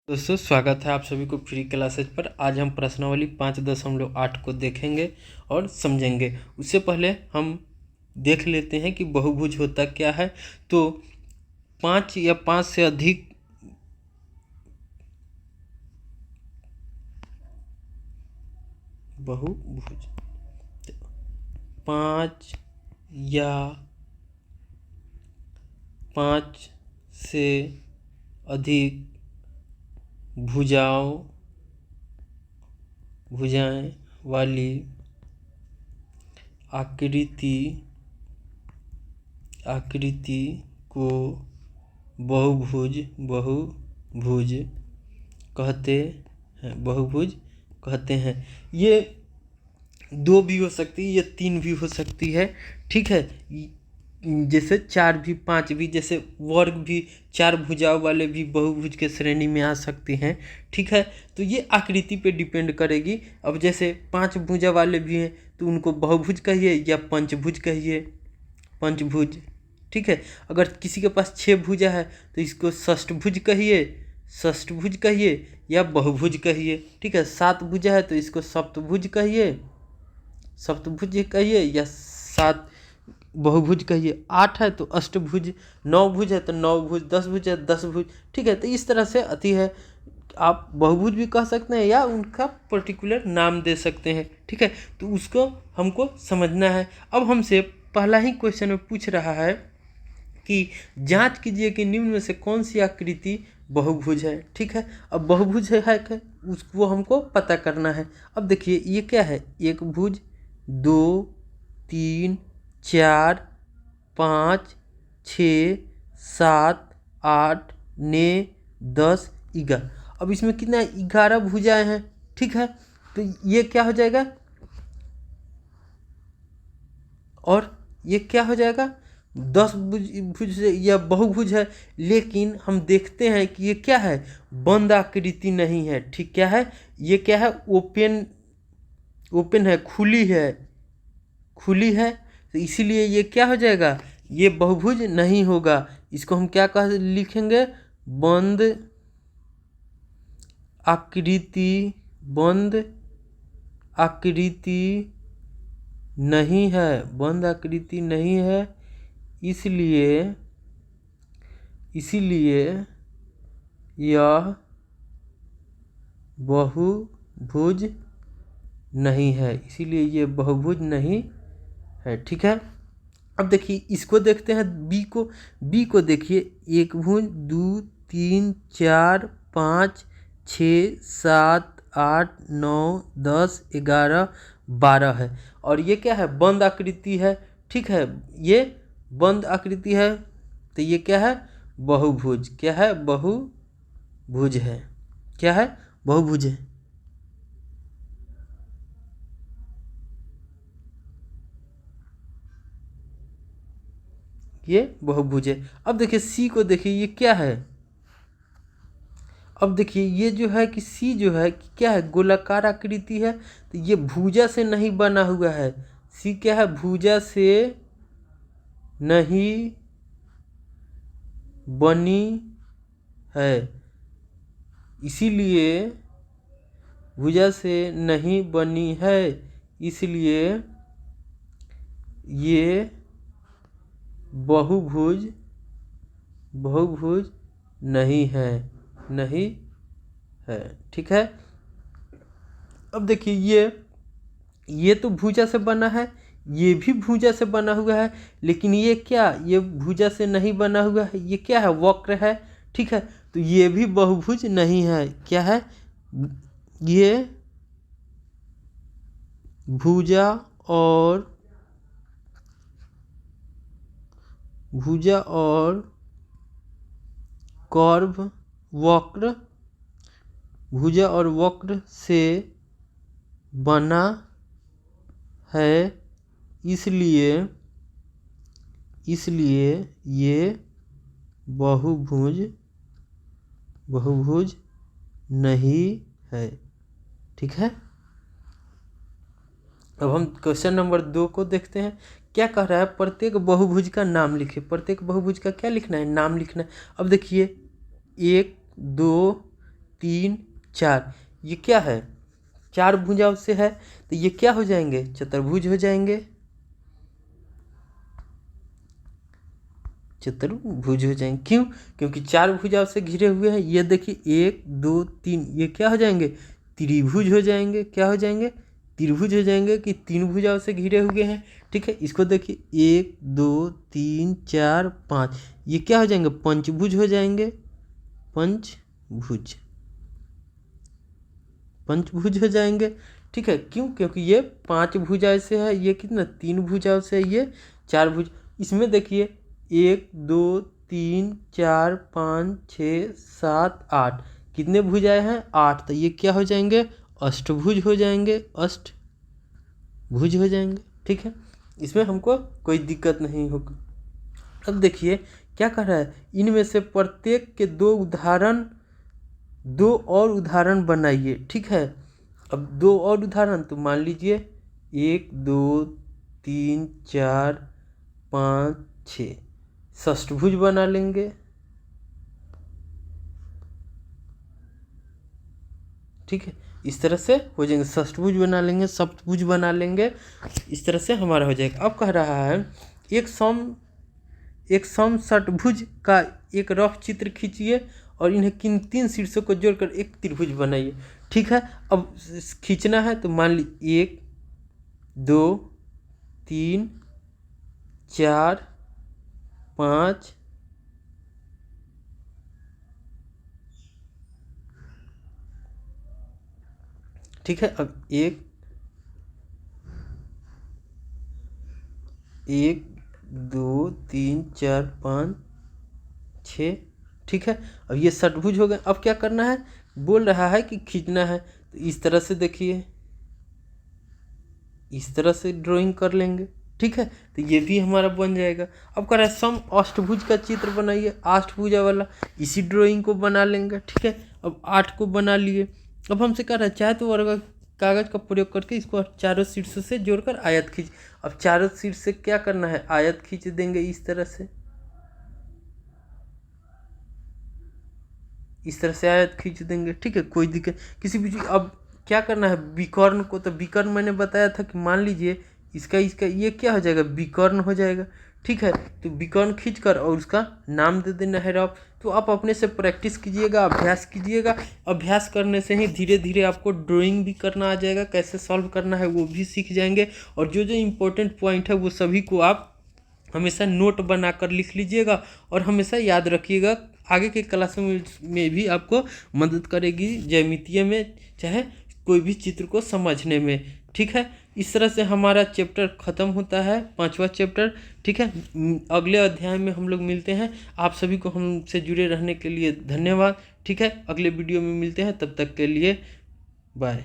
दोस्तों स्वागत है आप सभी को फ्री क्लासेज पर। आज हम प्रश्नावली 5.8 को देखेंगे और समझेंगे। उससे पहले हम देख लेते हैं कि बहुभुज होता क्या है। तो 5 या 5 से अधिक बहुभुज, 5 या 5 से अधिक भुजाएं वाली आकृति को बहुभुज कहते हैं। ये 2 भी हो सकती है, ये 3 भी हो सकती है। ठीक है, जैसे 4 भी, 5 भी, जैसे वर्ग भी 4 भुजाओं वाले भी बहुभुज के श्रेणी में आ सकते हैं। ठीक है, तो ये आकृति पे डिपेंड करेगी। अब जैसे 5 भुजा वाले भी हैं तो उनको बहुभुज कहिए या पंचभुज कहिए, पंचभुज। ठीक है, अगर किसी के पास 6 भुजा है तो इसको षष्ठभुज कहिए या बहुभुज कहिए। ठीक है, 7 भुजा है तो इसको सप्तभुज कहिए या 7 बहुभुज कहिए। 8 है तो अष्टभुज, 9 भुज है तो 9 भुज, 10 भुज है 10 भुज। ठीक है, तो इस तरह से अति है, आप बहुभुज भी कह सकते हैं या उनका पर्टिकुलर नाम दे सकते हैं। ठीक है, तो उसको हमको समझना है। अब हमसे पहला ही क्वेश्चन में पूछ रहा है कि जांच कीजिए कि निम्न में से कौन सी आकृति बहुभुज है। ठीक है, अब बहुभुज है उसको हमको पता करना है। अब देखिए ये क्या है, 1 भुज, 2, 3, 4, 5, 6, 7, 8, 9, 10, 11। अब इसमें कितना 11 भुजाएं हैं। ठीक है, तो ये क्या हो जाएगा, और ये क्या हो जाएगा, 10 भुज या बहुभुज है। लेकिन हम देखते हैं कि ये क्या है, बंद आकृति नहीं है। ठीक, क्या है ये, क्या है, ओपन है, खुली है। तो इसीलिए ये क्या हो जाएगा, ये बहुभुज नहीं होगा। इसको हम क्या लिखेंगे, बंद आकृति नहीं है, बंद आकृति नहीं है। इसीलिए यह बहुभुज नहीं है, इसीलिए ये बहुभुज नहीं है। ठीक है, अब देखिए इसको देखते हैं, बी को देखिए, 1 भुज, 2, 3, 4, 5, 6, 7, 8, 9, 10, 11, 12 है। और ये क्या है, बंद आकृति है। ठीक है, ये बंद आकृति है, तो ये क्या है, बहुभुज। क्या है, बहुभुज है। क्या है, बहुभुज है। ये बहुभुज है। अब देखिए सी को देखिए, ये क्या है। अब देखिए ये जो है कि सी जो है कि क्या है, गोलाकार आकृति है, तो ये भुजा से नहीं बना हुआ है। सी क्या है, भुजा से नहीं बनी है, इसीलिए भुजा से नहीं बनी है, इसलिए ये बहुभुज नहीं है। ठीक है, अब देखिए ये तो भुजा से बना है, ये भी भुजा से बना हुआ है, लेकिन ये क्या, ये भुजा से नहीं बना हुआ है, ये क्या है, वक्र है। ठीक है, तो ये भी बहुभुज नहीं है। क्या है, ये भुजा और कर्व भुजा और वक्र से बना है, इसलिए ये बहुभुज नहीं है। ठीक है, अब हम क्वेश्चन नंबर 2 को देखते हैं। क्या कह रहा है, प्रत्येक बहुभुज का नाम लिखिए। प्रत्येक बहुभुज का क्या लिखना है, नाम लिखना है। अब देखिए 1, 2, 3 4, ये क्या है, 4 भुजाओं से है, तो ये क्या हो जाएंगे, चतुर्भुज हो जाएंगे, चतुर्भुज हो जाएंगे। क्यों, क्योंकि 4 भुजाओं से घिरे हुए हैं। ये देखिए 1 2 3, ये क्या हो जाएंगे, त्रिभुज हो जाएंगे। क्या हो जाएंगे, त्रिभुज हो जाएंगे कि 3 भुजाओं से घिरे हुए हैं। ठीक है, इसको देखिए 1 2 3 4 5, ये क्या हो जाएंगे, पंचभुज हो जाएंगे, पंचभुज, पंचभुज हो जाएंगे। ठीक है, क्यों, क्योंकि ये 5 भुजाएं से है, ये कितना 3 भुजाओं से है, ये 4 भुज। इसमें देखिए 1 2 3 4 5 6 7 8, कितने भुजाएं हैं, 8, तो ये क्या हो जाएंगे, अष्टभुज हो जाएंगे, अष्टभुज हो जाएंगे। ठीक है, इसमें हमको कोई दिक्कत नहीं होगी। अब देखिए क्या कर रहा है, इनमें से प्रत्येक के 2 और उदाहरण बनाइए। ठीक है, अब 2 और उदाहरण, तो मान लीजिए 1 2 3 4 5 6, षष्ठभुज बना लेंगे। ठीक है, इस तरह से हो जाएंगे, षष्ठभुज बना लेंगे, सप्तभुज बना लेंगे, इस तरह से हमारा हो जाएगा। अब कह रहा है एक सम षटभुज का एक रफ चित्र खींचिए और इन्हें किन 3 शीर्षों को जोड़कर एक त्रिभुज बनाइए। ठीक है, अब खींचना है तो मान ली 1 2 3 4 5 ठीक है, अब 1 2 3 4 5 6। ठीक है, अब ये षटभुज हो गए। अब क्या करना है, बोल रहा है कि खींचना है, तो इस तरह से देखिए, इस तरह से ड्राइंग कर लेंगे। ठीक है, तो ये भी हमारा बन जाएगा। अब कह रहा है सम अष्टभुज का चित्र बनाइए, अष्टभुजा वाला, इसी ड्राइंग को बना लेंगे। ठीक है, अब 8 को बना लिए। अब हमसे कह रहा है चाहे तो वर्ग कागज का प्रयोग करके इसको चारों शीर्षों से जोड़कर आयत खींच। अब चारों शीर्ष से क्या करना है, आयत खींच देंगे इस तरह से, इस तरह से आयत खींच देंगे। ठीक है, कोई दिक्कत किसी भी चीज। अब क्या करना है, विकर्ण को, तो विकर्ण मैंने बताया था कि मान लीजिए इसका ये क्या हो जाएगा, विकर्ण हो जाएगा। ठीक है, तो विकर्ण खींचकर और उसका नाम दे देना है रफ। तो आप अपने से प्रैक्टिस कीजिएगा, अभ्यास कीजिएगा। अभ्यास करने से ही धीरे धीरे आपको ड्राइंग भी करना आ जाएगा, कैसे सॉल्व करना है वो भी सीख जाएंगे। और जो जो इम्पोर्टेंट पॉइंट है वो सभी को आप हमेशा नोट बनाकर लिख लीजिएगा और हमेशा याद रखिएगा। आगे के क्लास में भी आपको मदद करेगी ज्यामितीय में, चाहे कोई भी चित्र को समझने में। ठीक है, इस तरह से हमारा चैप्टर ख़त्म होता है, 5वां चैप्टर। ठीक है, अगले अध्याय में हम लोग मिलते हैं। आप सभी को हमसे जुड़े रहने के लिए धन्यवाद। ठीक है, अगले वीडियो में मिलते हैं, तब तक के लिए बाय।